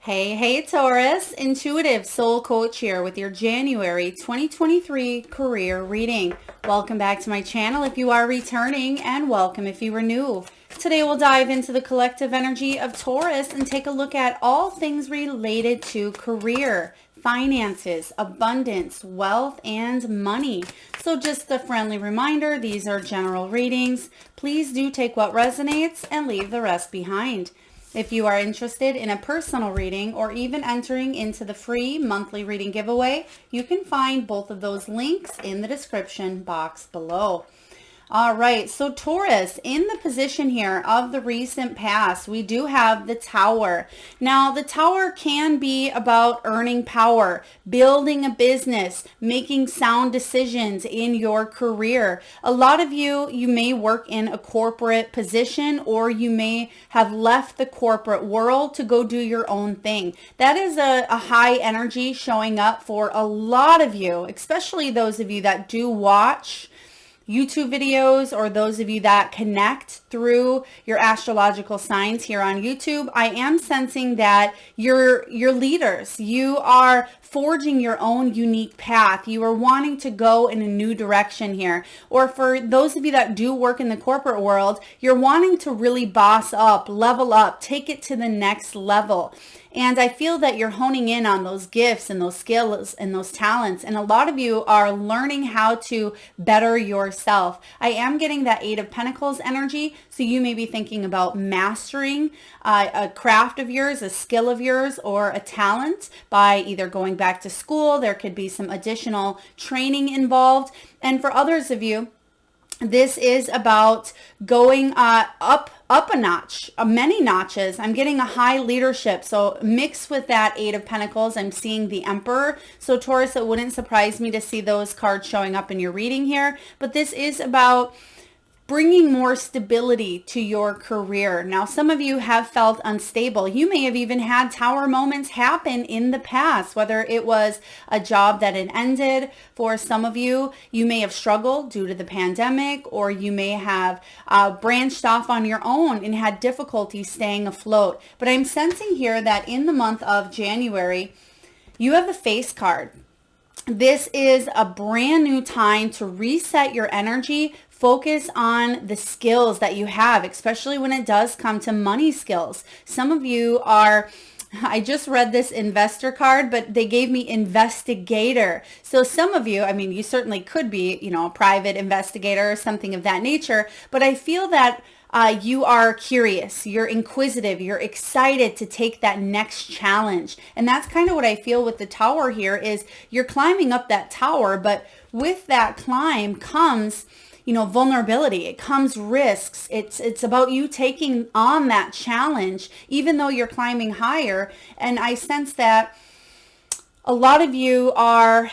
Hey, Taurus, intuitive soul coach here with your January 2023 career reading. Welcome back to my channel if you are returning, and welcome if you are new. Today we'll dive into the collective energy of Taurus and take a look at all things related to career, finances, abundance, wealth, and money. So just a friendly reminder, these are general readings. Please do take what resonates and leave the rest behind. If you are interested in a personal reading or even entering into the free monthly reading giveaway, you can find both of those links in the description box below. All right, so Taurus, in the position here of the recent past, we do have the Tower. Now, the Tower can be about earning power, building a business, making sound decisions in your career. A lot of you may work in a corporate position, or you may have left the corporate world to go do your own thing. That is a high energy showing up for a lot of you, especially those of you that do watch YouTube videos, or those of you that connect through your astrological signs here on YouTube. I am sensing that you're leaders. You are forging your own unique path. You are wanting to go in a new direction here. Or for those of you that do work in the corporate world, you're wanting to really boss up, level up, take it to the next level. And I feel that you're honing in on those gifts and those skills and those talents. And a lot of you are learning how to better yourself. I am getting that Eight of Pentacles energy. So you may be thinking about mastering a craft of yours, a skill of yours, or a talent by either going back to school. There could be some additional training involved. And for others of you, this is about going up a notch, many notches. I'm getting a high leadership. So mixed with that Eight of Pentacles, I'm seeing the Emperor. So Taurus, it wouldn't surprise me to see those cards showing up in your reading here. But this is about bringing more stability to your career. Now, some of you have felt unstable. You may have even had Tower moments happen in the past, whether it was a job that had ended. For some of you, you may have struggled due to the pandemic, or you may have branched off on your own and had difficulty staying afloat. But I'm sensing here that in the month of January, you have the Face card. This is a brand new time to reset your energy. Focus on the skills that you have, especially when it does come to money skills. Some of you are, I just read this investor card, but they gave me investigator. So some of you, I mean, you certainly could be, a private investigator or something of that nature, but I feel that you are curious, you're inquisitive, you're excited to take that next challenge. And that's kind of what I feel with the Tower here is you're climbing up that tower, but with that climb comes vulnerability. It comes risks. It's about you taking on that challenge, even though you're climbing higher. And I sense that a lot of you are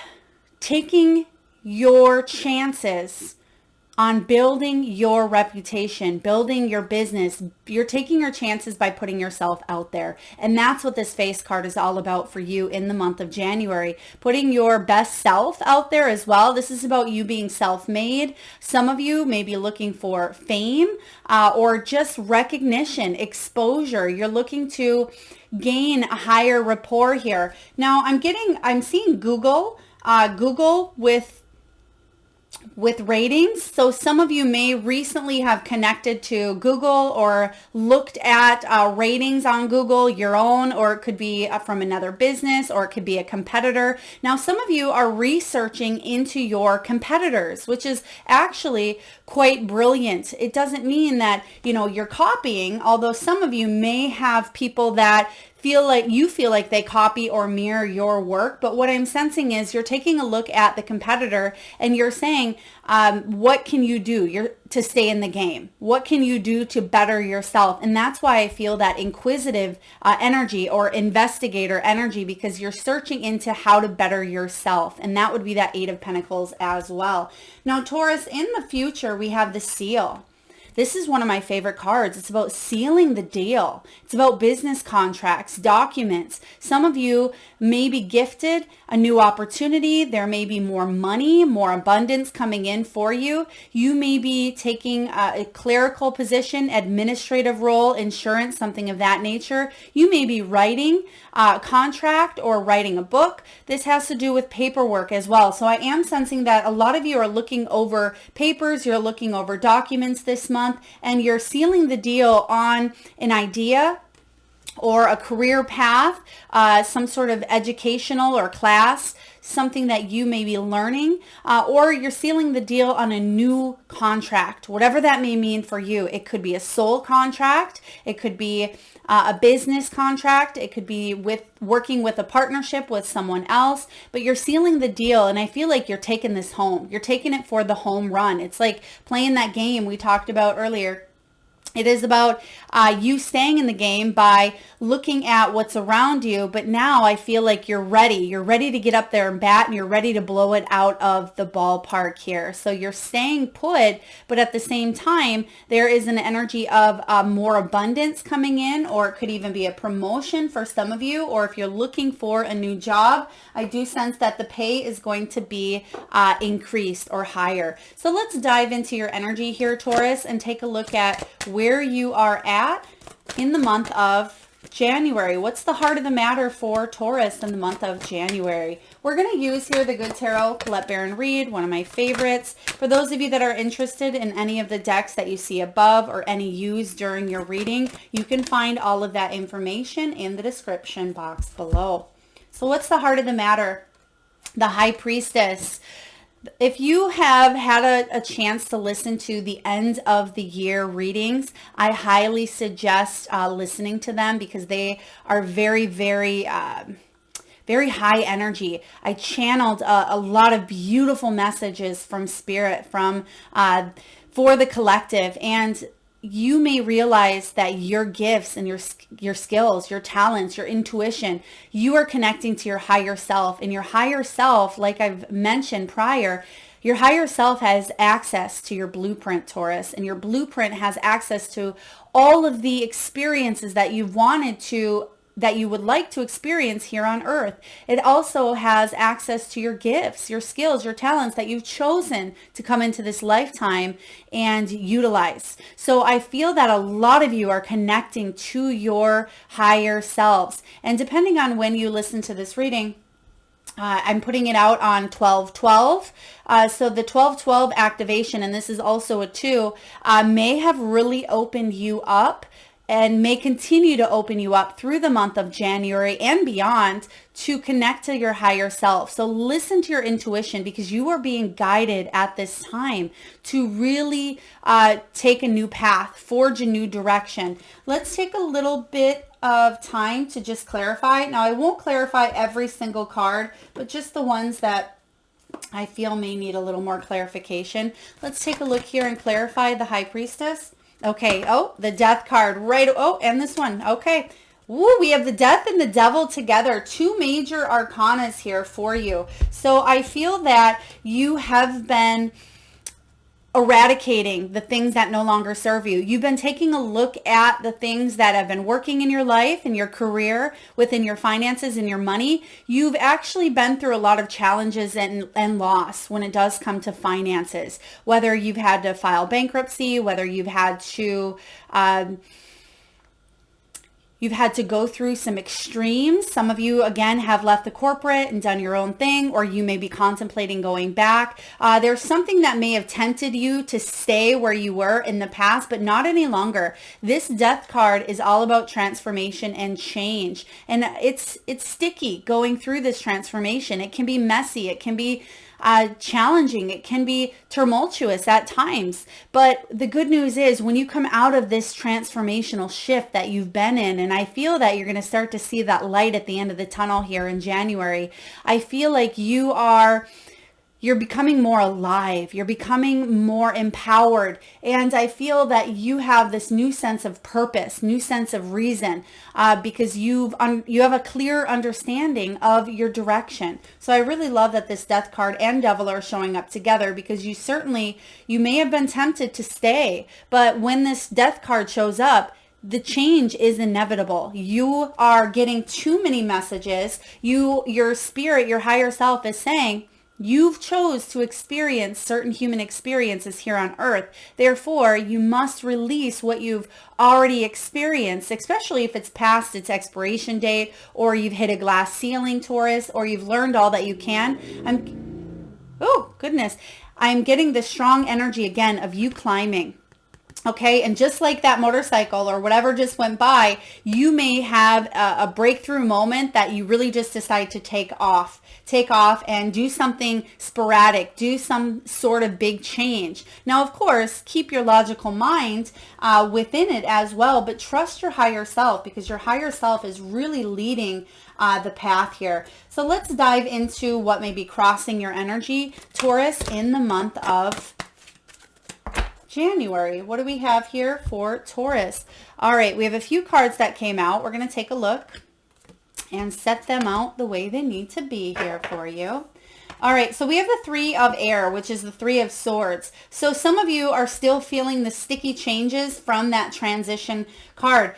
taking your chances on building your reputation, building your business. You're taking your chances by putting yourself out there. And that's what this Face card is all about for you in the month of January. Putting your best self out there as well. This is about you being self-made. Some of you may be looking for fame or just recognition, exposure. You're looking to gain a higher rapport here. Now I'm seeing Google with ratings. So some of you may recently have connected to Google or looked at ratings on Google, your own, or it could be from another business, or it could be a competitor. Now, some of you are researching into your competitors, which is actually quite brilliant. It doesn't mean that, you're copying, although some of you may have people that feel like they copy or mirror your work. But what I'm sensing is you're taking a look at the competitor and you're saying, what can you do to stay in the game? What can you do to better yourself? And that's why I feel that inquisitive energy or investigator energy, because you're searching into how to better yourself. And that would be that Eight of Pentacles as well. Now, Taurus, in the future, we have the Seal. This is one of my favorite cards. It's about sealing the deal. It's about business contracts, documents. Some of you may be gifted a new opportunity. There may be more money, more abundance coming in for you. You may be taking a clerical position, administrative role, insurance, something of that nature. You may be writing a contract or writing a book. This has to do with paperwork as well. So I am sensing that a lot of you are looking over papers, you're looking over documents this month, and you're sealing the deal on an idea or a career path, some sort of educational or class, something that you may be learning, or you're sealing the deal on a new contract, whatever that may mean for you. It could be a soul contract. It could be a business contract. It could be with working with a partnership with someone else, but you're sealing the deal. And I feel like you're taking this home. You're taking it for the home run. It's like playing that game we talked about earlier. It is about you staying in the game by looking at what's around you. But now I feel like you're ready. You're ready to get up there and bat, and you're ready to blow it out of the ballpark here. So you're staying put, but at the same time, there is an energy of more abundance coming in, or it could even be a promotion for some of you. Or if you're looking for a new job, I do sense that the pay is going to be increased or higher. So let's dive into your energy here, Taurus, and take a look at where you are at in the month of January. What's the heart of the matter for Taurus in the month of January? We're going to use here the Good Tarot, Colette Baron Reed, one of my favorites. For those of you that are interested in any of the decks that you see above or any used during your reading, you can find all of that information in the description box below. So what's the heart of the matter? The High Priestess. If you have had a chance to listen to the end of the year readings, I highly suggest listening to them because they are very, very high energy. I channeled a lot of beautiful messages from Spirit, for the collective, and you may realize that your gifts and your skills, your talents, your intuition, you are connecting to your higher self. And your higher self, like I've mentioned prior, your higher self has access to your blueprint, Taurus, and your blueprint has access to all of the experiences that you would like to experience here on earth. It also has access to your gifts, your skills, your talents that you've chosen to come into this lifetime and utilize. So I feel that a lot of you are connecting to your higher selves. And depending on when you listen to this reading, I'm putting it out on 12/12. So the 12/12 activation, and this is also a 2, may have really opened you up and may continue to open you up through the month of January and beyond to connect to your higher self. So listen to your intuition because you are being guided at this time to really take a new path, forge a new direction. Let's take a little bit of time to just clarify. Now, I won't clarify every single card, but just the ones that I feel may need a little more clarification. Let's take a look here and clarify the High Priestess. Okay. Oh, the Death card. Right. Oh, and this one. Okay. Ooh, we have the Death and the Devil together. 2 major arcanas here for you. So I feel that you have been eradicating the things that no longer serve you. You've been taking a look at the things that have been working in your life, in your career, within your finances and your money. You've actually been through a lot of challenges and loss when it does come to finances, whether you've had to file bankruptcy, whether you've had to go through some extremes. Some of you, again, have left the corporate and done your own thing, or you may be contemplating going back. There's something that may have tempted you to stay where you were in the past, but not any longer. This Death card is all about transformation and change. And it's sticky going through this transformation. It can be messy. It can be challenging. It can be tumultuous at times. But the good news is when you come out of this transformational shift that you've been in, and I feel that you're going to start to see that light at the end of the tunnel here in January, I feel like you are you're becoming more alive. You're becoming more empowered. And I feel that you have this new sense of purpose, new sense of reason, because you have a clear understanding of your direction. So I really love that this Death card and Devil are showing up together, because you may have been tempted to stay, but when this Death card shows up, the change is inevitable. You are getting too many messages. Your spirit, your higher self is saying, you've chose to experience certain human experiences here on earth. Therefore, you must release what you've already experienced, especially if it's past its expiration date, or you've hit a glass ceiling, Taurus, or you've learned all that you can. Oh, goodness. I'm getting the strong energy again of you climbing. Okay, and just like that motorcycle or whatever just went by, you may have a breakthrough moment that you really just decide to take off and do something sporadic, do some sort of big change. Now, of course, keep your logical mind within it as well, but trust your higher self, because your higher self is really leading the path here. So let's dive into what may be crossing your energy, Taurus, in the month of January. What do we have here for Taurus? All right, we have a few cards that came out. We're going to take a look and set them out the way they need to be here for you. All right, so we have the Three of Air, which is the Three of Swords. So some of you are still feeling the sticky changes from that transition card.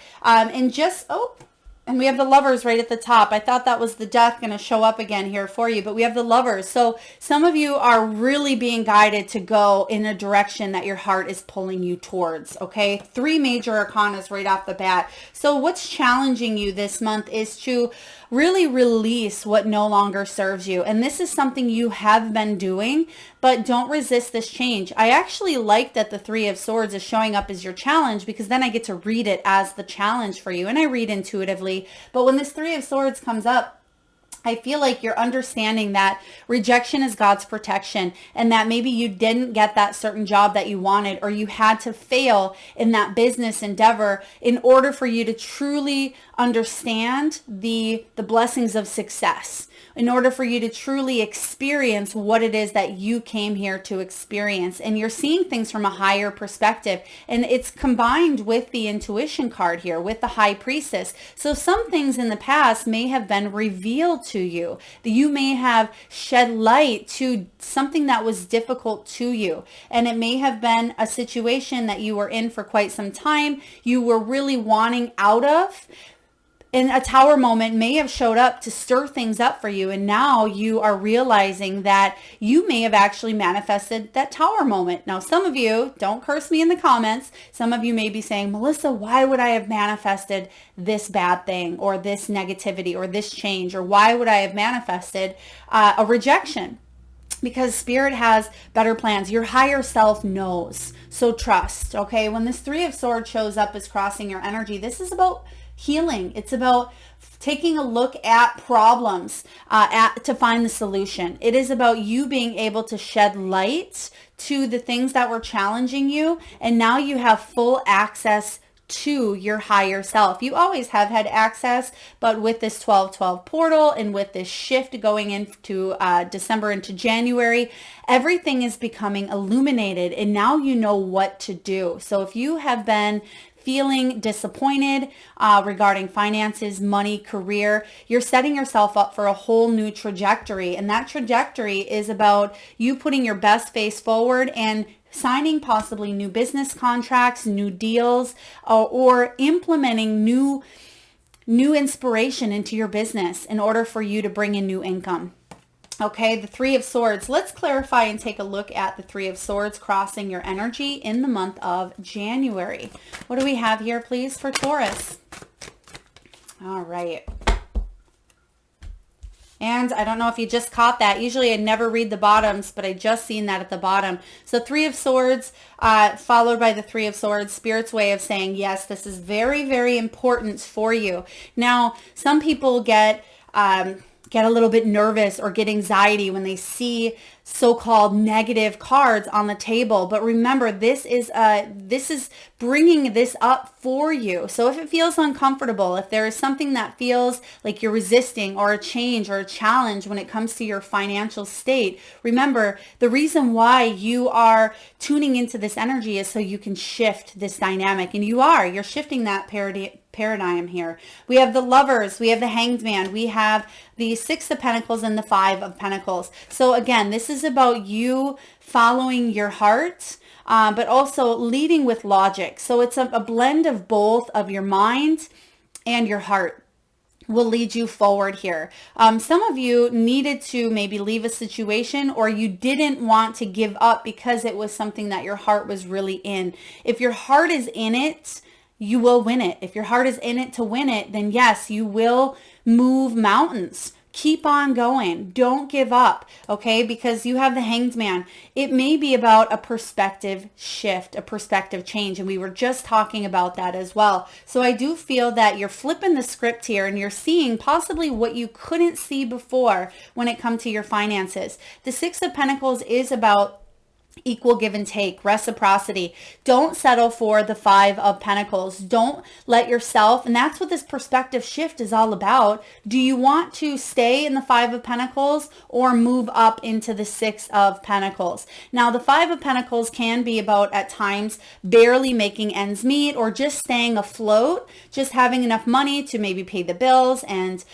And we have the Lovers right at the top. I thought that was the Death going to show up again here for you, but we have the Lovers. So some of you are really being guided to go in a direction that your heart is pulling you towards, okay? 3 major arcanas right off the bat. So what's challenging you this month is to really release what no longer serves you. And this is something you have been doing, but don't resist this change. I actually like that the Three of Swords is showing up as your challenge, because then I get to read it as the challenge for you. And I read intuitively. But when this Three of Swords comes up, I feel like you're understanding that rejection is God's protection, and that maybe you didn't get that certain job that you wanted, or you had to fail in that business endeavor in order for you to truly understand the blessings of success, in order for you to truly experience what it is that you came here to experience. And you're seeing things from a higher perspective, and it's combined with the intuition card here with the High Priestess. So some things in the past may have been revealed to you, that you may have shed light to something that was difficult to you, and it may have been a situation that you were in for quite some time, you were really wanting out of. And a Tower moment may have showed up to stir things up for you. And now you are realizing that you may have actually manifested that Tower moment. Now, some of you, don't curse me in the comments. Some of you may be saying, Melissa, why would I have manifested this bad thing, or this negativity, or this change? Or why would I have manifested a rejection? Because Spirit has better plans. Your higher self knows. So trust, okay? When this Three of Swords shows up as crossing your energy, this is about healing. It's about taking a look at problems to find the solution. It is about you being able to shed light to the things that were challenging you, and now you have full access to your higher self. You always have had access, but with this 12/12 portal and with this shift going into December into January, everything is becoming illuminated, and now you know what to do. So if you have been feeling disappointed regarding finances, money, career, you're setting yourself up for a whole new trajectory. And that trajectory is about you putting your best face forward and signing possibly new business contracts, new deals, or implementing new inspiration into your business in order for you to bring in new income. Okay, the Three of Swords. Let's clarify and take a look at the Three of Swords crossing your energy in the month of January. What do we have here, please, for Taurus? All right. And I don't know if you just caught that. Usually I never read the bottoms, but I just seen that at the bottom. So Three of Swords followed by the Three of Swords, Spirit's way of saying, yes, this is very, very important for you. Now, some people get get a little bit nervous or get anxiety when they see so-called negative cards on the table. But remember, this is bringing this up for you. So if it feels uncomfortable, if there is something that feels like you're resisting, or a change or a challenge when it comes to your financial state, remember, the reason why you are tuning into this energy is so you can shift this dynamic. And you're shifting that paradigm here. We have the Lovers, we have the Hanged Man, we have the Six of Pentacles and the Five of Pentacles. So again, this is about you following your heart, but also leading with logic. So it's a blend of both of your mind and your heart will lead you forward here. Some of you needed to maybe leave a situation, or you didn't want to give up because it was something that your heart was really in. If your heart is in it, you will win it. If your heart is in it to win it, then yes, you will move mountains. Keep on going. Don't give up, okay? Because you have the Hanged Man. It may be about a perspective shift, a perspective change, and we were just talking about that as well. So I do feel that you're flipping the script here, and you're seeing possibly what you couldn't see before when it comes to your finances. The Six of Pentacles is about equal give and take, reciprocity. Don't settle for the Five of Pentacles. Don't let yourself, and that's what this perspective shift is all about. Do you want to stay in the Five of Pentacles or move up into the Six of Pentacles? Now, the Five of Pentacles can be about, at times, barely making ends meet, or just staying afloat, just having enough money to maybe pay the bills and,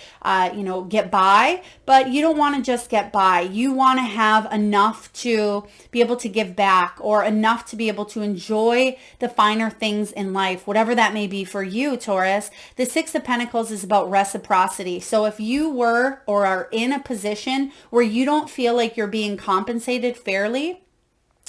get by. But you don't want to just get by. You want to have enough to be able to give back, or enough to be able to enjoy the finer things in life, whatever that may be for you, Taurus. The Six of Pentacles is about reciprocity. So if you were or are in a position where you don't feel like you're being compensated fairly,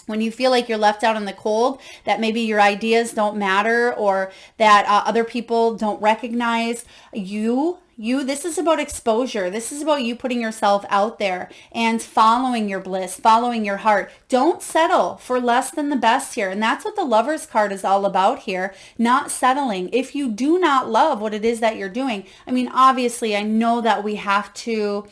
when you feel like you're left out in the cold, that maybe your ideas don't matter, or that other people don't recognize you, this is about exposure. This is about you putting yourself out there and following your bliss, following your heart. Don't settle for less than the best here. And that's what the Lovers card is all about here, not settling. If you do not love what it is that you're doing, I mean, obviously, I know that we have to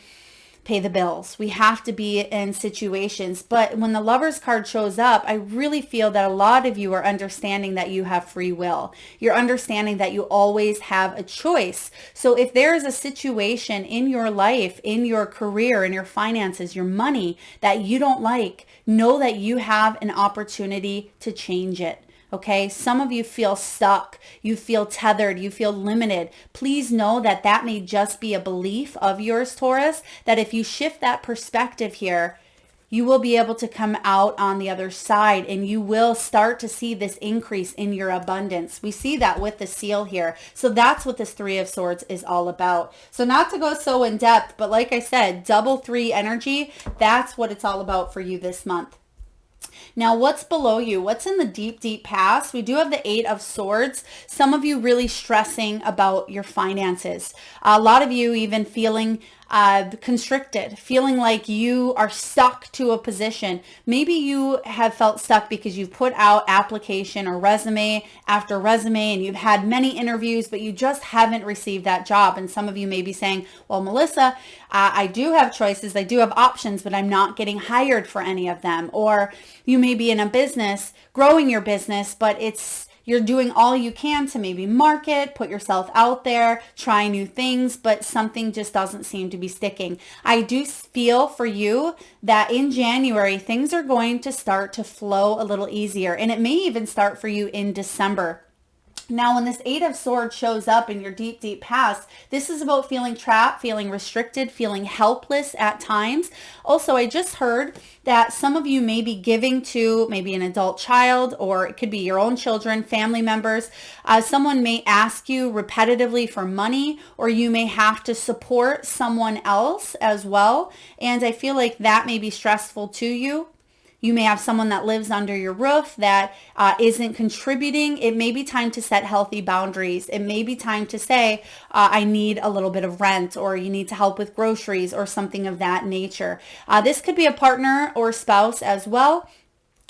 pay the bills. We have to be in situations. But when the Lovers card shows up, I really feel that a lot of you are understanding that you have free will. You're understanding that you always have a choice. So if there is a situation in your life, in your career, in your finances, your money that you don't like, know that you have an opportunity to change it. Okay, some of you feel stuck, you feel tethered, you feel limited. Please know that that may just be a belief of yours, Taurus, that if you shift that perspective here, you will be able to come out on the other side, and you will start to see this increase in your abundance. We see that with the seal here. So that's what this Three of Swords is all about. So not to go so in depth, but like I said, double three energy, that's what it's all about for you this month. Now, what's below you? What's in the deep, deep past? We do have the Eight of Swords. Some of you really stressing about your finances. A lot of you even feeling constricted, feeling like you are stuck to a position. Maybe you have felt stuck because you've put out application or resume after resume, and you've had many interviews, but you just haven't received that job. And some of you may be saying, well, Melissa, I do have choices, I do have options, but I'm not getting hired for any of them. Or you may be in a business, growing your business, but you're doing all you can to maybe market, put yourself out there, try new things, but something just doesn't seem to be sticking. I do feel for you that in January, things are going to start to flow a little easier, and it may even start for you in December. Now, when this Eight of Swords shows up in your deep, deep past, this is about feeling trapped, feeling restricted, feeling helpless at times. Also, I just heard that some of you may be giving to maybe an adult child, or it could be your own children, family members. Someone may ask you repetitively for money, or you may have to support someone else as well. And I feel like that may be stressful to you. You may have someone that lives under your roof that isn't contributing. It may be time to set healthy boundaries. It may be time to say, I need a little bit of rent, or you need to help with groceries or something of that nature. This could be a partner or spouse as well.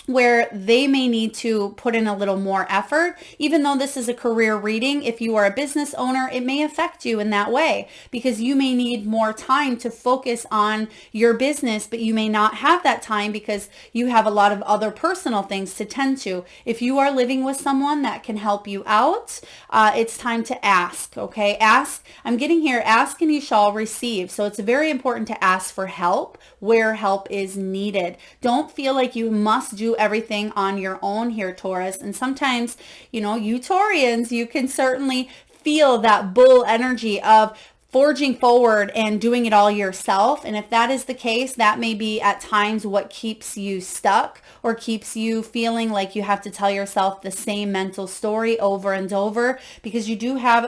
where they may need to put in a little more effort. Even though this is a career reading, if you are a business owner, it may affect you in that way because you may need more time to focus on your business, but you may not have that time because you have a lot of other personal things to tend to. If you are living with someone that can help you out, it's time to ask, okay? Ask, I'm getting here, ask and you shall receive. So it's very important to ask for help where help is needed. Don't feel like you must do everything on your own here, Taurus. And sometimes, you Taurians, you can certainly feel that bull energy of forging forward and doing it all yourself. And if that is the case, that may be at times what keeps you stuck or keeps you feeling like you have to tell yourself the same mental story over and over, because you do have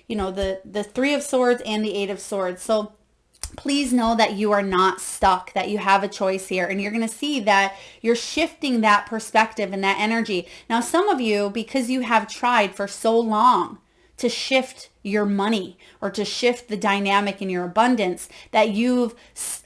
the Three of Swords and the Eight of Swords. So please know that you are not stuck, that you have a choice here, and you're going to see that you're shifting that perspective and that energy. Now, some of you, because you have tried for so long to shift your money or to shift the dynamic in your abundance, that you've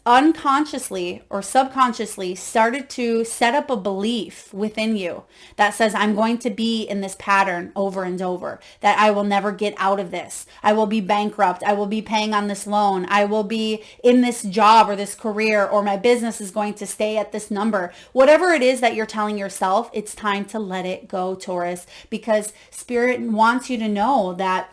unconsciously or subconsciously started to set up a belief within you that says, I'm going to be in this pattern over and over, that I will never get out of this. I will be bankrupt. I will be paying on this loan. I will be in this job or this career, or my business is going to stay at this number. Whatever it is that you're telling yourself, it's time to let it go, Taurus, because Spirit wants you to know that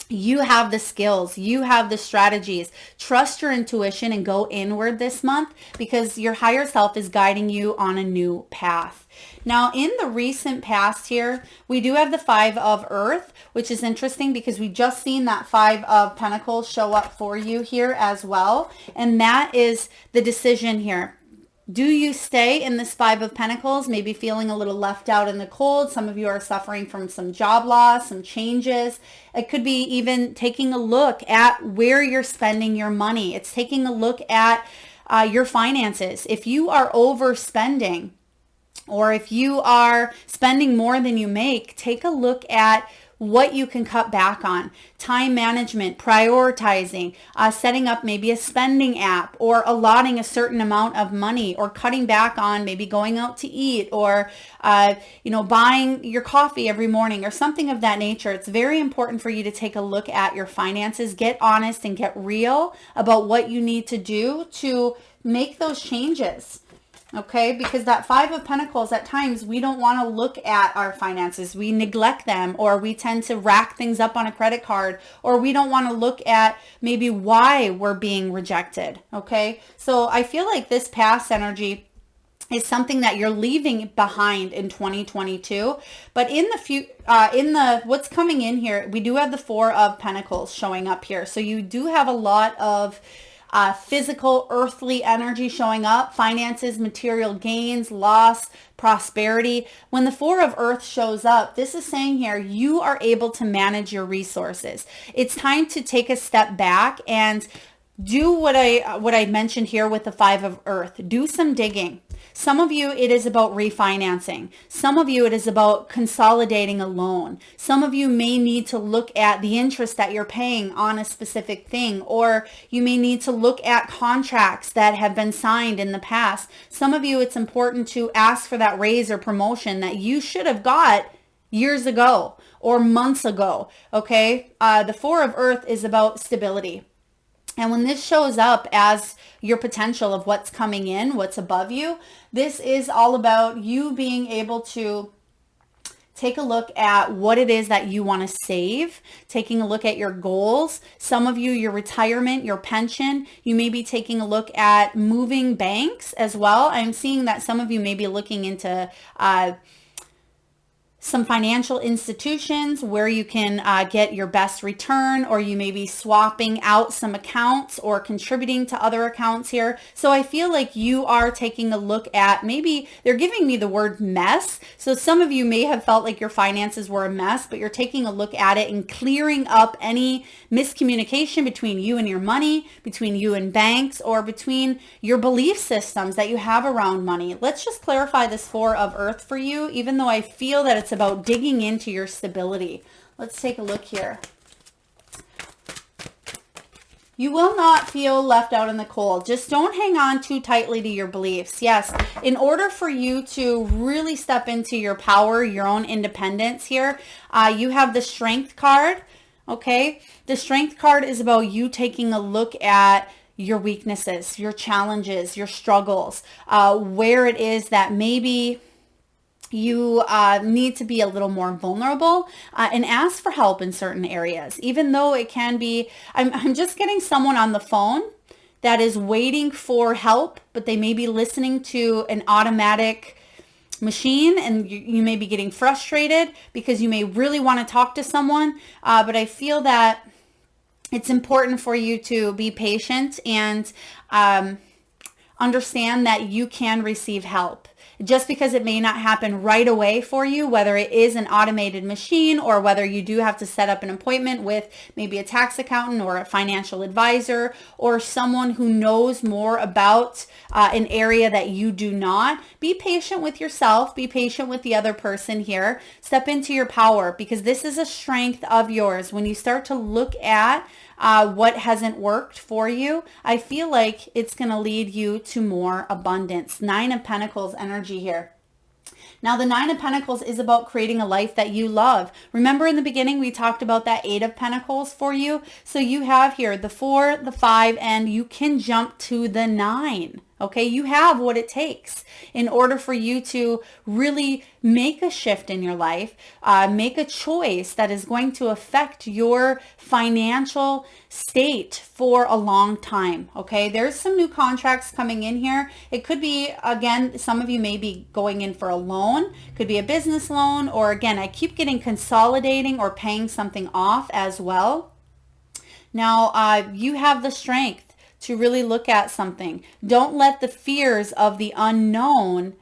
you have the skills, you have the strategies. Trust your intuition and go inward this month, because your higher self is guiding you on a new path. Now, in the recent past here, we do have the Five of Earth, which is interesting because we just seen that Five of Pentacles show up for you here as well. And that is the decision here. Do you stay in this Five of Pentacles, maybe feeling a little left out in the cold? Some of you are suffering from some job loss, some changes. It could be even taking a look at where you're spending your money. It's taking a look at your finances. If you are overspending, or if you are spending more than you make, take a look at what you can cut back on. Time management, prioritizing, setting up maybe a spending app, or allotting a certain amount of money, or cutting back on maybe going out to eat, or buying your coffee every morning or something of that nature. It's very important for you to take a look at your finances, get honest and get real about what you need to do to make those changes. Okay, because that Five of Pentacles, at times we don't want to look at our finances. We neglect them, or we tend to rack things up on a credit card, or we don't want to look at maybe why we're being rejected. Okay, so I feel like this past energy is something that you're leaving behind in 2022. But in the what's coming in here, we do have the Four of Pentacles showing up here. So you do have a lot of physical, earthly energy showing up, finances, material gains, loss, prosperity. When the Four of Earth shows up, this is saying here, you are able to manage your resources. It's time to take a step back and do what I mentioned here with the Five of Earth. Do some digging. Some of you, it is about refinancing. Some of you, it is about consolidating a loan. Some of you may need to look at the interest that you're paying on a specific thing, or you may need to look at contracts that have been signed in the past. Some of you, it's important to ask for that raise or promotion that you should have got years ago or months ago, okay? The Four of Earth is about stability. And when this shows up as your potential of what's coming in, what's above you, this is all about you being able to take a look at what it is that you want to save, taking a look at your goals. Some of you, your retirement, your pension, you may be taking a look at moving banks as well. I'm seeing that some of you may be looking into some financial institutions where you can get your best return, or you may be swapping out some accounts or contributing to other accounts here. So I feel like you are taking a look at, maybe they're giving me the word mess. So some of you may have felt like your finances were a mess, but you're taking a look at it and clearing up any miscommunication between you and your money, between you and banks, or between your belief systems that you have around money. Let's just clarify this Four of Earth for you, even though I feel that it's about digging into your stability. Let's take a look here. You will not feel left out in the cold. Just don't hang on too tightly to your beliefs. Yes, in order for you to really step into your power, your own independence here, you have the Strength card, okay? The Strength card is about you taking a look at your weaknesses, your challenges, your struggles, where it is that maybe you need to be a little more vulnerable and ask for help in certain areas, even though it can be, I'm just getting someone on the phone that is waiting for help, but they may be listening to an automatic machine, and you may be getting frustrated because you may really want to talk to someone. But I feel that it's important for you to be patient and understand that you can receive help. Just because it may not happen right away for you, whether it is an automated machine or whether you do have to set up an appointment with maybe a tax accountant or a financial advisor or someone who knows more about an area that you do not, be patient with yourself, be patient with the other person here. Step into your power, because this is a strength of yours. When you start to look at what hasn't worked for you, I feel like it's going to lead you to more abundance. 9 of Pentacles energy here. Now, the 9 of Pentacles is about creating a life that you love. Remember in the beginning, we talked about that 8 of Pentacles for you. So you have here the 4, the 5, and you can jump to the 9. Okay, you have what it takes in order for you to really make a shift in your life, make a choice that is going to affect your financial state for a long time. Okay, there's some new contracts coming in here. It could be, again, some of you may be going in for a loan, could be a business loan, or again, I keep getting consolidating or paying something off as well. Now, you have the strength to really look at something. Don't let the fears of the unknown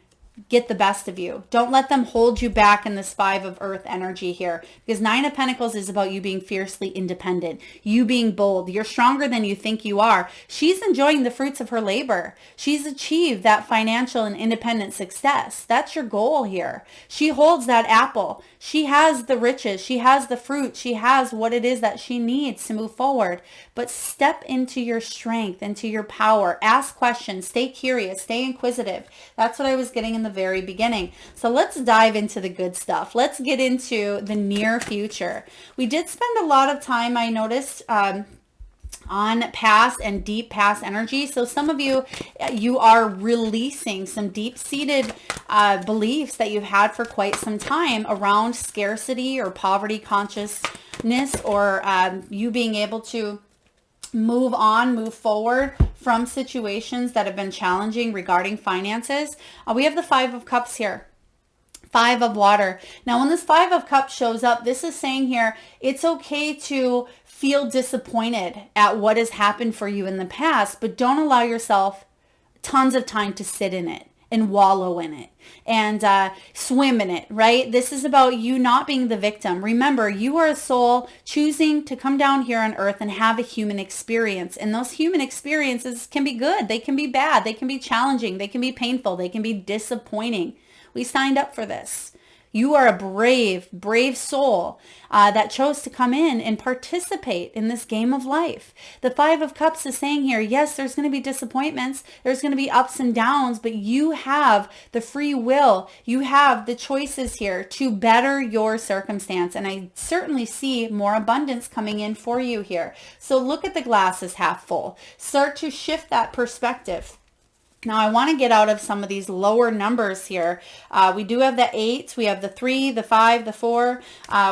get the best of you. Don't let them hold you back in this 5 of Earth energy here, because 9 of Pentacles is about you being fiercely independent, you being bold. You're stronger than you think you are. She's enjoying the fruits of her labor. She's achieved that financial and independent success. That's your goal here. She holds that apple. She has the riches. She has the fruit. She has what it is that she needs to move forward. But step into your strength, into your power. Ask questions. Stay curious. Stay inquisitive. That's what I was getting in the very beginning. So let's dive into the good stuff. Let's get into the near future. We did spend a lot of time, I noticed, on past and deep past energy. So some of you, you are releasing some deep-seated beliefs that you've had for quite some time around scarcity or poverty consciousness, or you being able to move on, move forward from situations that have been challenging regarding finances. We have the 5 of Cups here. 5 of Water. Now, when this 5 of Cups shows up, this is saying here, it's okay to feel disappointed at what has happened for you in the past, but don't allow yourself tons of time to sit in it and wallow in it and swim in it, right? This is about you not being the victim. Remember, you are a soul choosing to come down here on earth and have a human experience. And those human experiences can be good. They can be bad. They can be challenging. They can be painful. They can be disappointing. We signed up for this. You are a brave, brave soul that chose to come in and participate in this game of life. The 5 of Cups is saying here, yes, there's going to be disappointments. There's going to be ups and downs, but you have the free will. You have the choices here to better your circumstance. And I certainly see more abundance coming in for you here. So look at the glass as half full. Start to shift that perspective. Now, I want to get out of some of these lower numbers here. We do have the 8, we have the 3, the 5, the 4,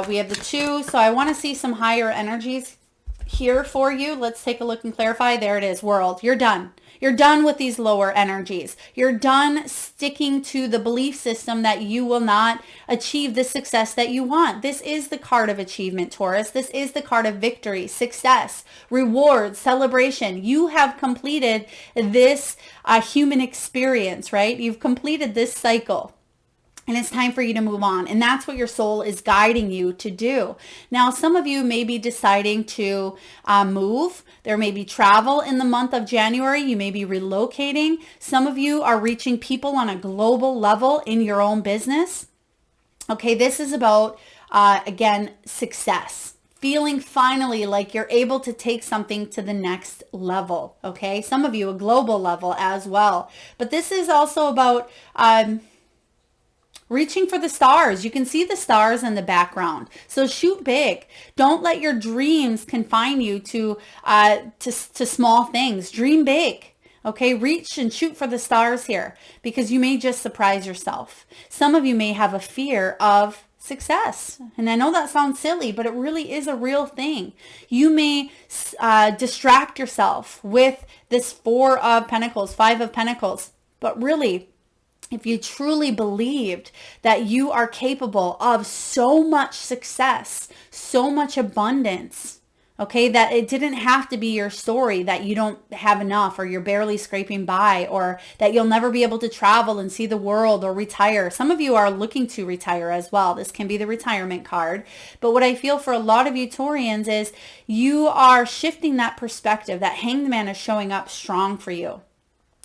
we have the 2. So I want to see some higher energies here for you. Let's take a look and clarify. There it is, World. You're done. You're done with these lower energies. You're done sticking to the belief system that you will not achieve the success that you want. This is the card of achievement, Taurus. This is the card of victory, success, reward, celebration. You have completed this human experience, right? You've completed this cycle. And it's time for you to move on. And that's what your soul is guiding you to do. Now, some of you may be deciding to move. There may be travel in the month of January. You may be relocating. Some of you are reaching people on a global level in your own business. Okay, this is about, again, success. feeling finally like you're able to take something to the next level, okay? Some of you a global level as well. But this is also about reaching for the stars. You can see the stars in the background. So shoot big. Don't let your dreams confine you to small things. Dream big. Okay, reach and shoot for the stars here, because you may just surprise yourself. Some of you may have a fear of success. And I know that sounds silly, but it really is a real thing. You may distract yourself with this 4 of Pentacles, 5 of Pentacles. But really, if you truly believed that you are capable of so much success, so much abundance, okay, that it didn't have to be your story that you don't have enough, or you're barely scraping by, or that you'll never be able to travel and see the world or retire. Some of you are looking to retire as well. This can be the retirement card. But what I feel for a lot of you Taurians is you are shifting that perspective. That Hanged Man is showing up strong for you.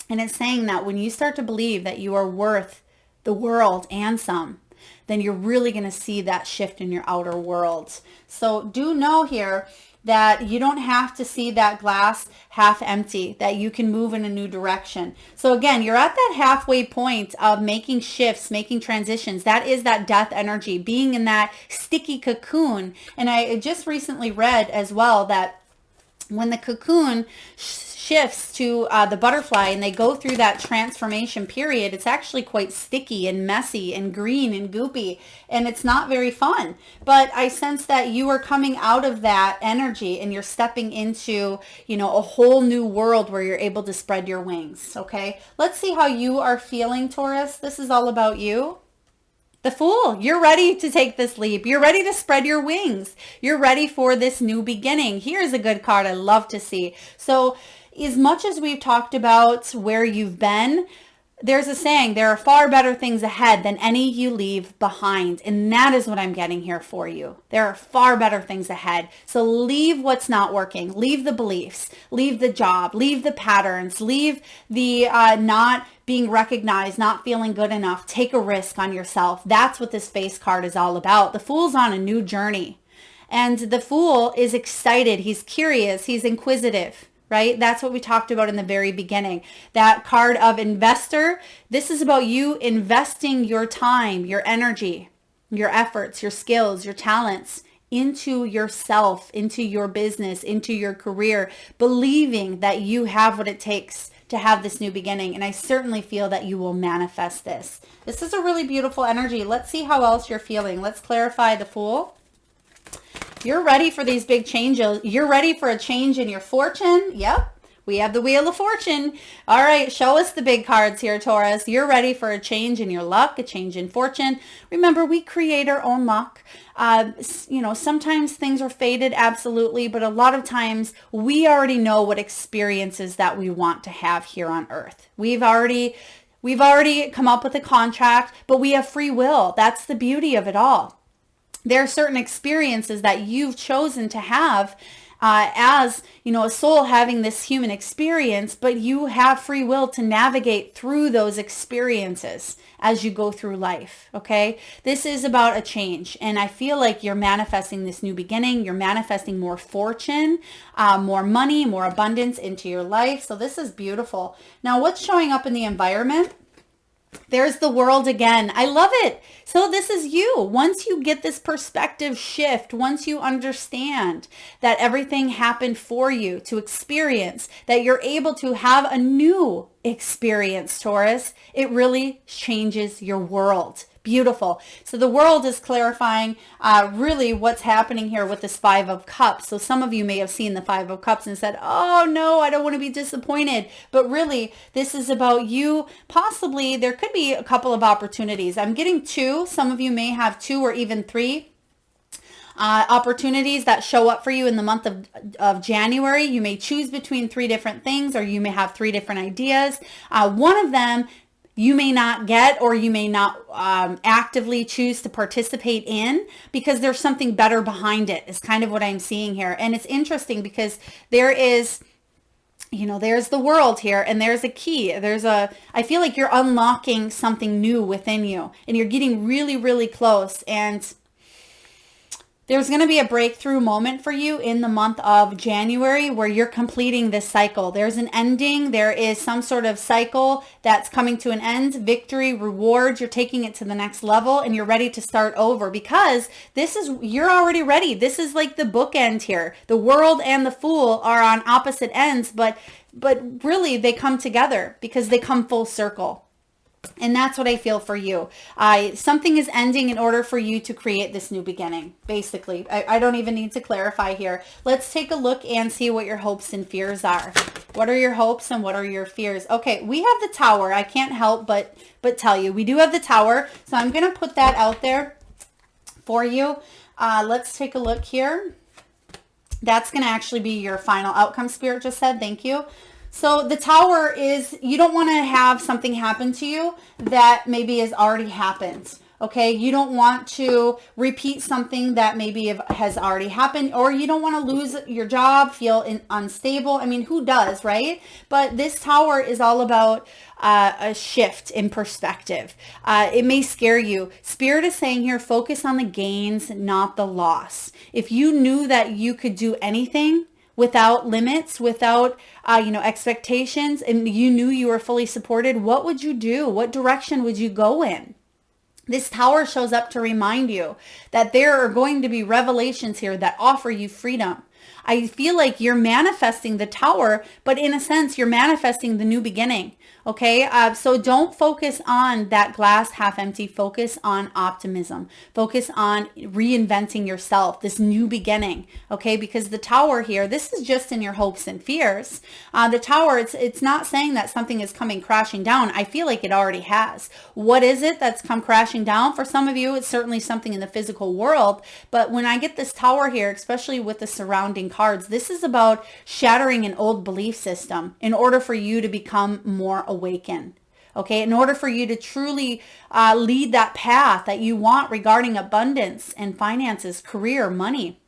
And it's saying that when you start to believe that you are worth the world and some, then you're really going to see that shift in your outer world. So do know here that you don't have to see that glass half empty, that you can move in a new direction. So again, you're at that halfway point of making shifts, making transitions. That is that death energy, being in that sticky cocoon. And I just recently read as well that when the cocoon shifts to the butterfly and they go through that transformation period, it's actually quite sticky and messy and green and goopy, and it's not very fun. But I sense that you are coming out of that energy and you're stepping into, you know, a whole new world where you're able to spread your wings. Okay, let's see how you are feeling, Taurus. This is all about you. The Fool, you're ready to take this leap. You're ready to spread your wings. You're ready for this new beginning. Here's a good card I love to see. So as much as we've talked about where you've been, there's a saying, there are far better things ahead than any you leave behind. And that is what I'm getting here for you. There are far better things ahead. So leave what's not working. Leave the beliefs. Leave the job. Leave the patterns. Leave the not being recognized, not feeling good enough. Take a risk on yourself. That's what this Face card is all about. The Fool's on a new journey. And the Fool is excited. He's curious. He's inquisitive. Right? That's what we talked about in the very beginning. That card of investor, this is about you investing your time, your energy, your efforts, your skills, your talents into yourself, into your business, into your career, believing that you have what it takes to have this new beginning. And I certainly feel that you will manifest this. This is a really beautiful energy. Let's see how else you're feeling. Let's clarify the Fool. You're ready for these big changes. You're ready for a change in your fortune. Yep. We have the Wheel of Fortune. All right. Show us the big cards here, Taurus. You're ready for a change in your luck, a change in fortune. Remember, we create our own luck. You know, sometimes things are fated, absolutely. But a lot of times we already know what experiences that we want to have here on earth. We've already come up with a contract, but we have free will. That's the beauty of it all. There are certain experiences that you've chosen to have as, you know, a soul having this human experience, but you have free will to navigate through those experiences as you go through life. Okay. This is about a change. And I feel like you're manifesting this new beginning. You're manifesting more fortune, more money, more abundance into your life. So this is beautiful. Now, what's showing up in the environment? There's the World again. I love it. So this is you. Once you get this perspective shift, once you understand that everything happened for you to experience, that you're able to have a new experience, Taurus, it really changes your world. Beautiful. So the World is clarifying really what's happening here with this 5 of Cups. So some of you may have seen the 5 of Cups and said, oh no, I don't want to be disappointed. But really, this is about you. Possibly there could be a couple of opportunities. I'm getting 2. Some of you may have 2 or even 3 opportunities that show up for you in the month of January. You may choose between 3 different things, or you may have 3 different ideas. One of them you may not get, or you may not actively choose to participate in, because there's something better behind it, is kind of what I'm seeing here. And it's interesting because there is, you know, there's the World here, and there's a key. I feel like you're unlocking something new within you, and you're getting really, really close. And There's going to be a breakthrough moment for you in the month of January where you're completing this cycle. There's an ending. There is some sort of cycle that's coming to an end, victory, rewards. You're taking it to the next level and you're ready to start over because you're already ready. This is like the bookend here. The world and the fool are on opposite ends, but really they come together because they come full circle. And that's what I feel for you. Something is ending in order for you to create this new beginning. Basically, I don't even need to clarify here. Let's take a look and see what your hopes and fears are. What are your hopes and what are your fears? Okay, we have the Tower. I can't help but tell you. We do have the Tower. So I'm going to put that out there for you. Let's take a look here. That's going to actually be your final outcome, Spirit just said. Thank you. So the Tower is, you don't want to have something happen to you that maybe has already happened. Okay, you don't want to repeat something that maybe has already happened, or you don't want to lose your job, feel unstable. I mean, who does, right? But this Tower is all about a shift in perspective. It may scare you. Spirit is saying here, focus on the gains, not the loss. If you knew that you could do anything without limits, without expectations, and you knew you were fully supported, what would you do? What direction would you go in? This Tower shows up to remind you that there are going to be revelations here that offer you freedom. I feel like you're manifesting the Tower, but in a sense, you're manifesting the new beginning. Okay, so don't focus on that glass half empty. Focus on optimism. Focus on reinventing yourself, this new beginning. Okay, because the Tower here, this is just in your hopes and fears. The Tower, it's not saying that something is coming crashing down. I feel like it already has. What is it that's come crashing down? For some of you, it's certainly something in the physical world. But when I get this Tower here, especially with the surrounding cards, this is about shattering an old belief system in order for you to become more awakened. Okay, in order for you to truly lead that path that you want regarding abundance and finances, career, money.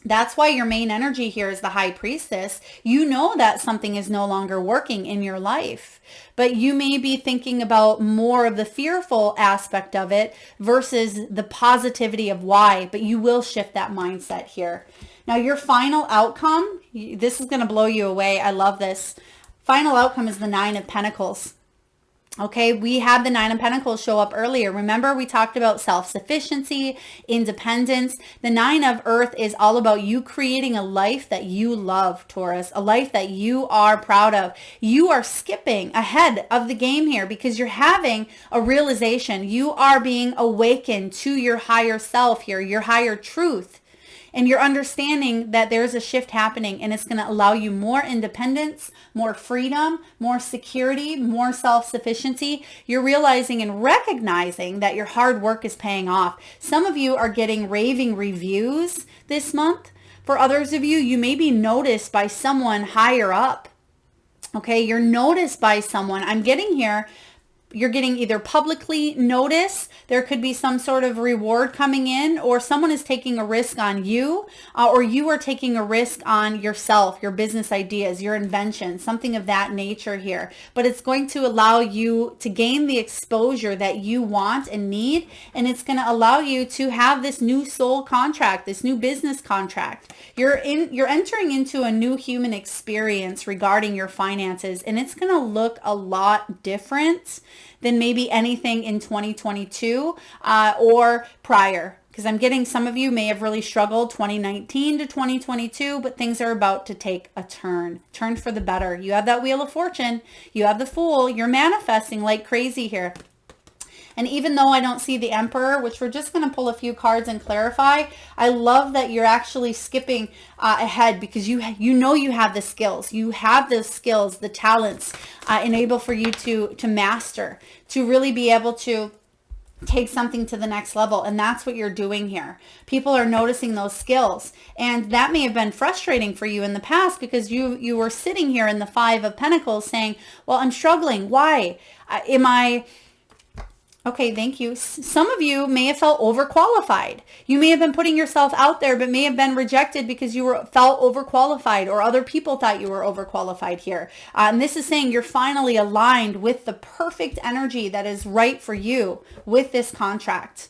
That's why your main energy here is the High Priestess. You know that something is no longer working in your life, but you may be thinking about more of the fearful aspect of it versus the positivity of why, but you will shift that mindset here. Now, your final outcome, this is going to blow you away. I love this. Final outcome is the Nine of Pentacles. Okay, we had the Nine of Pentacles show up earlier. Remember, we talked about self-sufficiency, independence. The Nine of Earth is all about you creating a life that you love, Taurus, a life that you are proud of. You are skipping ahead of the game here because you're having a realization. You are being awakened to your higher self here, your higher truth. And you're understanding that there's a shift happening and it's going to allow you more independence, more freedom, more security, more self-sufficiency. You're realizing and recognizing that your hard work is paying off. Some of you are getting raving reviews this month. For others of you, you may be noticed by someone higher up. Okay, you're noticed by someone. I'm getting here. You're getting either publicly noticed, there could be some sort of reward coming in, or someone is taking a risk on you, or you are taking a risk on yourself, your business ideas, your invention, something of that nature here. But it's going to allow you to gain the exposure that you want and need, and it's going to allow you to have this new soul contract, this new business contract. You're entering into a new human experience regarding your finances, and it's going to look a lot different than maybe anything in 2022 or prior. Because I'm getting some of you may have really struggled 2019 to 2022, but things are about to take a turn for the better. You have that Wheel of Fortune, you have the Fool, you're manifesting like crazy here. And even though I don't see the Emperor, which we're just going to pull a few cards and clarify, I love that you're actually skipping ahead because you know you have the skills. You have the skills, the talents enable for you to master, to really be able to take something to the next level. And that's what you're doing here. People are noticing those skills. And that may have been frustrating for you in the past because you were sitting here in the Five of Pentacles saying, well, I'm struggling. Why? Okay, thank you. Some of you may have felt overqualified. You may have been putting yourself out there, but may have been rejected because you felt overqualified, or other people thought you were overqualified here. And this is saying you're finally aligned with the perfect energy that is right for you with this contract.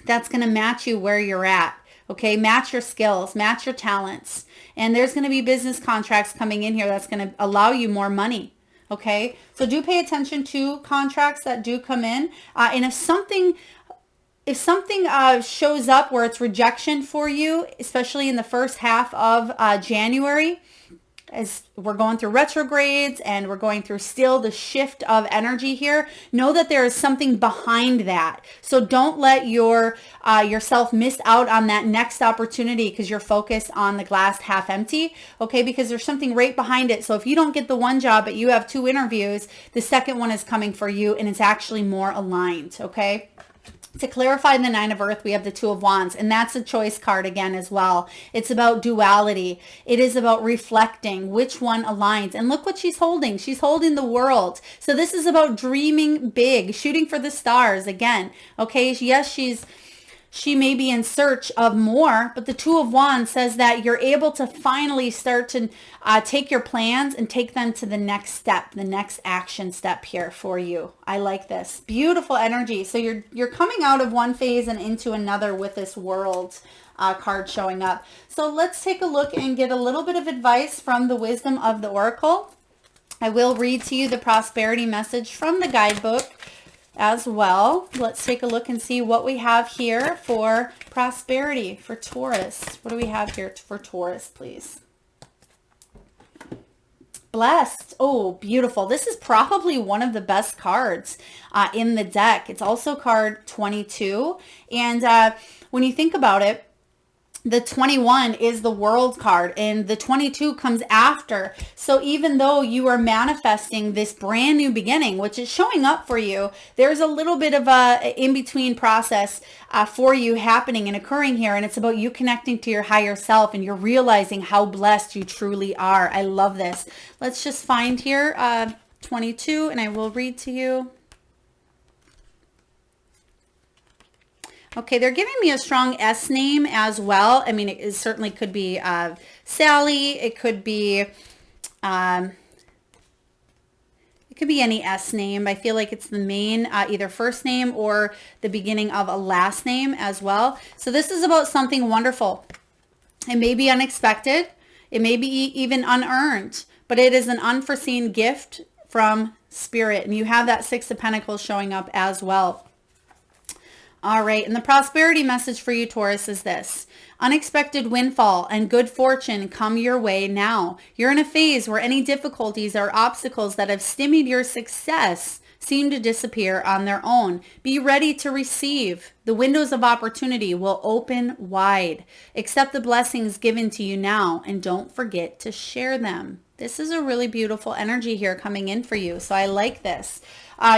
That's going to match you where you're at. Okay, match your skills, match your talents. And there's going to be business contracts coming in here that's going to allow you more money. Okay, so do pay attention to contracts that do come in. And if something shows up where it's rejection for you, especially in the first half of January, as we're going through retrogrades and we're going through still the shift of energy here, know that there is something behind that. So don't let yourself miss out on that next opportunity because you're focused on the glass half empty, okay? Because there's something right behind it. So if you don't get the one job, but you have 2 interviews, the second one is coming for you and it's actually more aligned, okay? To clarify the 9 of Earth, we have the 2 of Wands, and that's a choice card again as well. It's about duality. It is about reflecting which one aligns. And look what she's holding. She's holding the world. So this is about dreaming big, shooting for the stars again. Okay, yes, she may be in search of more, but the 2 of Wands says that you're able to finally start to take your plans and take them to the next step, the next action step here for you. I like this. Beautiful energy. So you're coming out of one phase and into another with this world card showing up. So let's take a look and get a little bit of advice from the wisdom of the Oracle. I will read to you the prosperity message from the guidebook as well. Let's take a look and see what we have here for prosperity for Taurus. What do we have here for Taurus, please? Blessed. Oh, beautiful. This is probably one of the best cards in the deck. It's also card 22. And when you think about it, the 21 is the world card and the 22 comes after. So even though you are manifesting this brand new beginning, which is showing up for you, there's a little bit of a in-between process for you happening and occurring here. And it's about you connecting to your higher self and you're realizing how blessed you truly are. I love this. Let's just find here 22 and I will read to you. Okay, they're giving me a strong S name as well. I mean, it certainly could be Sally. It could be any S name. I feel like it's the main either first name or the beginning of a last name as well. So this is about something wonderful. It may be unexpected. It may be even unearned, but it is an unforeseen gift from Spirit. And you have that 6 of Pentacles showing up as well. All right, and the prosperity message for you, Taurus, is this. Unexpected windfall and good fortune come your way now. You're in a phase where any difficulties or obstacles that have stymied your success seem to disappear on their own. Be ready to receive. The windows of opportunity will open wide. Accept the blessings given to you now and don't forget to share them. This is a really beautiful energy here coming in for you. So I like this.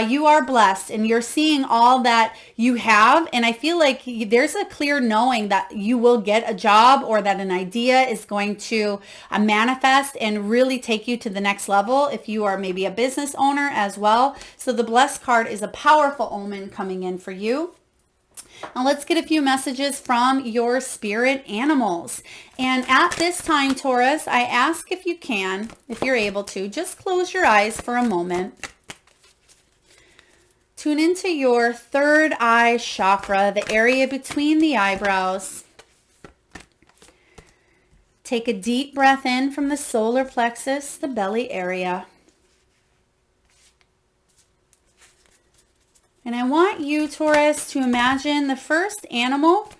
You are blessed and you're seeing all that you have. And I feel like there's a clear knowing that you will get a job or that an idea is going to manifest and really take you to the next level if you are maybe a business owner as well. So the blessed card is a powerful omen coming in for you. Now let's get a few messages from your spirit animals. And at this time, Taurus, I ask if you can, if you're able to, just close your eyes for a moment. Tune into your third eye chakra, the area between the eyebrows. Take a deep breath in from the solar plexus, the belly area. And I want you, Taurus, to imagine the first animal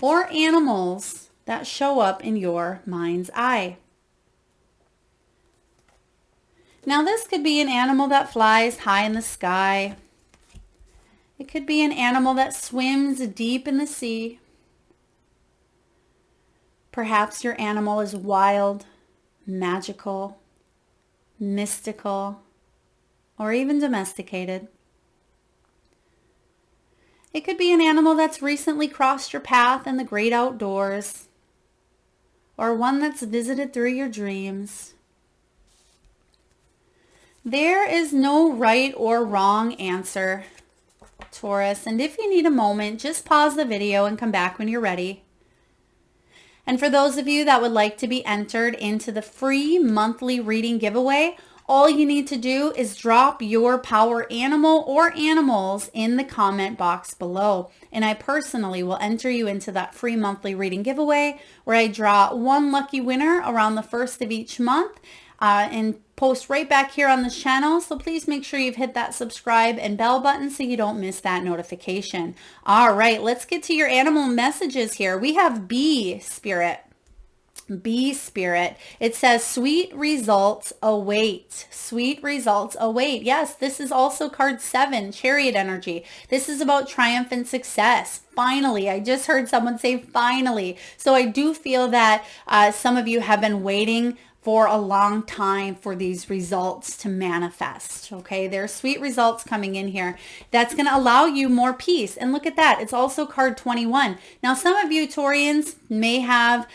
or animals that show up in your mind's eye. Now this could be an animal that flies high in the sky. It could be an animal that swims deep in the sea. Perhaps your animal is wild, magical, mystical, or even domesticated. It could be an animal that's recently crossed your path in the great outdoors, or one that's visited through your dreams. There is no right or wrong answer, Taurus, and if you need a moment, just pause the video and come back when you're ready. And for those of you that would like to be entered into the free monthly reading giveaway, all you need to do is drop your power animal or animals in the comment box below. And I personally will enter you into that free monthly reading giveaway where I draw one lucky winner around the first of each month and post right back here on this channel. So please make sure you've hit that subscribe and bell button so you don't miss that notification. All right, let's get to your animal messages here. We have bee spirit. Bee spirit. It says sweet results await. Sweet results await. Yes, this is also card 7, chariot energy. This is about triumphant success. Finally, I just heard someone say finally. So I do feel that some of you have been waiting for a long time for these results to manifest. Okay, there's sweet results coming in here. That's going to allow you more peace. And look at that. It's also card 21. Now, some of you Taurians may have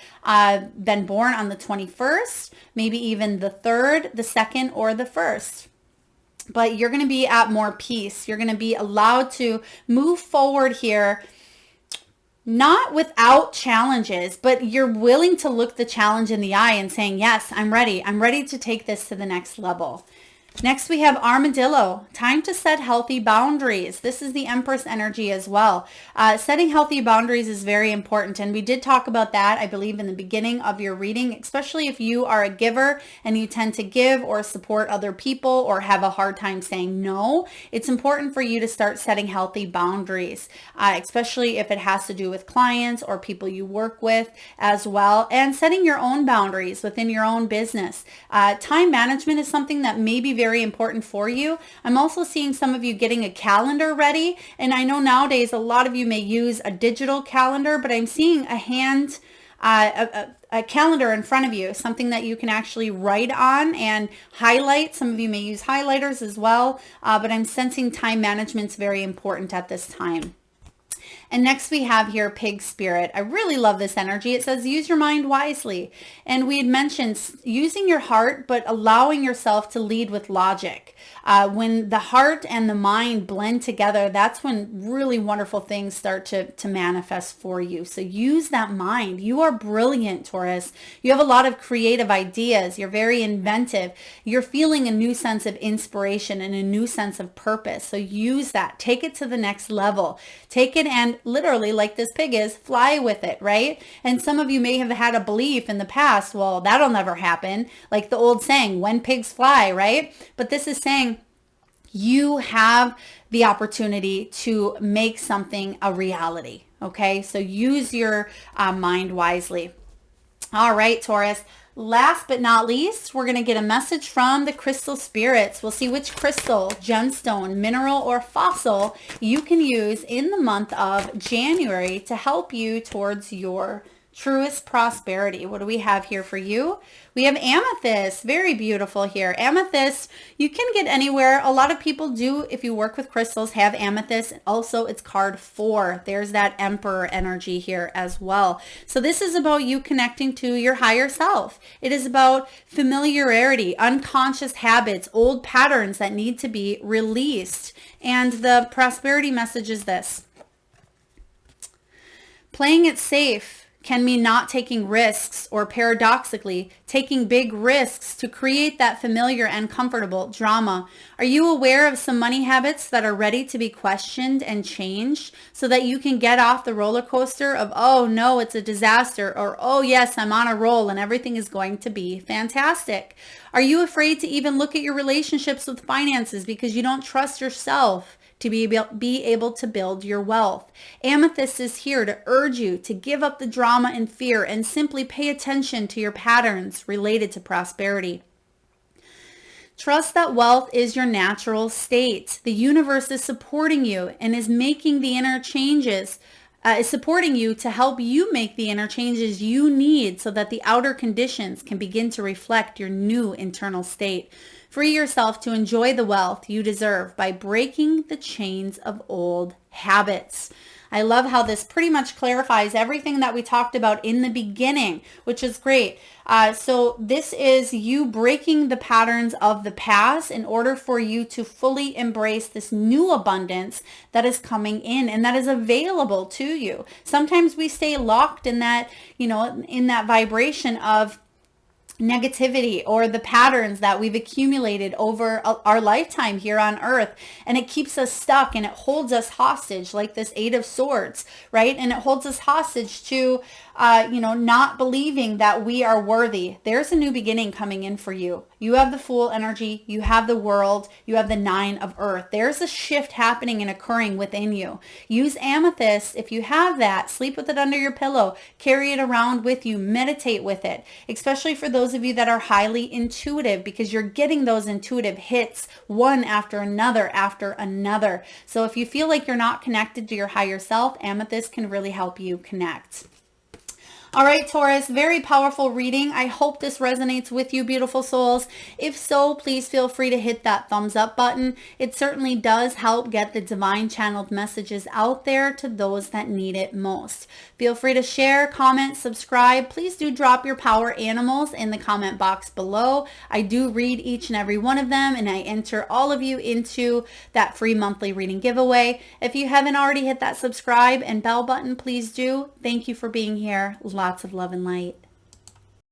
been born on the 21st, maybe even the 3rd, the 2nd, or the 1st. But you're going to be at more peace. You're going to be allowed to move forward here, not without challenges, but you're willing to look the challenge in the eye and saying, yes, I'm ready. I'm ready to take this to the next level. Next, we have armadillo. Time to set healthy boundaries. This is the Empress energy as well. Setting healthy boundaries is very important. And we did talk about that, I believe, in the beginning of your reading, especially if you are a giver and you tend to give or support other people or have a hard time saying no. It's important for you to start setting healthy boundaries, especially if it has to do with clients or people you work with as well. And setting your own boundaries within your own business. Time management is something that may be very important for you. I'm also seeing some of you getting a calendar ready. And I know nowadays a lot of you may use a digital calendar, but I'm seeing a calendar in front of you, something that you can actually write on and highlight. Some of you may use highlighters as well, but I'm sensing time management is very important at this time. And next we have here pig spirit. I really love this energy. It says use your mind wisely. And we had mentioned using your heart, but allowing yourself to lead with logic. When the heart and the mind blend together, that's when really wonderful things start to manifest for you. So use that mind. You are brilliant, Taurus. You have a lot of creative ideas. You're very inventive. You're feeling a new sense of inspiration and a new sense of purpose. So use that. Take it to the next level. Take it and literally, like this pig is, fly with it, right? And some of you may have had a belief in the past, well, that'll never happen. Like the old saying, when pigs fly, right? But this is saying you have the opportunity to make something a reality, okay? So use your mind wisely. All right, Taurus. Last but not least, we're going to get a message from the crystal spirits. We'll see which crystal, gemstone, mineral, or fossil you can use in the month of January to help you towards your truest prosperity. What do we have here for you? We have amethyst. Very beautiful here. Amethyst, you can get anywhere. A lot of people do, if you work with crystals, have amethyst. Also, it's card 4. There's that emperor energy here as well. So this is about you connecting to your higher self. It is about familiarity, unconscious habits, old patterns that need to be released. And the prosperity message is this. Playing it safe can mean not taking risks, or paradoxically, taking big risks to create that familiar and comfortable drama. Are you aware of some money habits that are ready to be questioned and changed so that you can get off the roller coaster of, oh no, it's a disaster, or oh yes, I'm on a roll and everything is going to be fantastic? Are you afraid to even look at your relationships with finances because you don't trust yourself to be able to build your wealth? Amethyst is here to urge you to give up the drama and fear and simply pay attention to your patterns related to prosperity. Trust that wealth is your natural state. The universe is supporting you and is making the inner changes, is supporting you to help you make the inner changes you need so that the outer conditions can begin to reflect your new internal state. Free yourself to enjoy the wealth you deserve by breaking the chains of old habits. I love how this pretty much clarifies everything that we talked about in the beginning, which is great. So this is you breaking the patterns of the past in order for you to fully embrace this new abundance that is coming in and that is available to you. Sometimes we stay locked in that, in that vibration of negativity or the patterns that we've accumulated over our lifetime here on earth, and it keeps us stuck and it holds us hostage, like this Eight of Swords, right? And it holds us hostage to not believing that we are worthy. There's a new beginning coming in for you. You have the Fool energy, you have the World, you have the Nine of Earth. There's a shift happening and occurring within you. Use amethyst if you have that. Sleep with it under your pillow. Carry it around with you. Meditate with it, especially for those of you that are highly intuitive, because you're getting those intuitive hits one after another after another. So if you feel like you're not connected to your higher self, amethyst can really help you connect. All right, Taurus, very powerful reading. I hope this resonates with you, beautiful souls. If so, please feel free to hit that thumbs up button. It certainly does help get the divine channeled messages out there to those that need it most. Feel free to share, comment, subscribe. Please do drop your power animals in the comment box below. I do read each and every one of them, and I enter all of you into that free monthly reading giveaway. If you haven't already hit that subscribe and bell button, please do. Thank you for being here. Lots of love and light.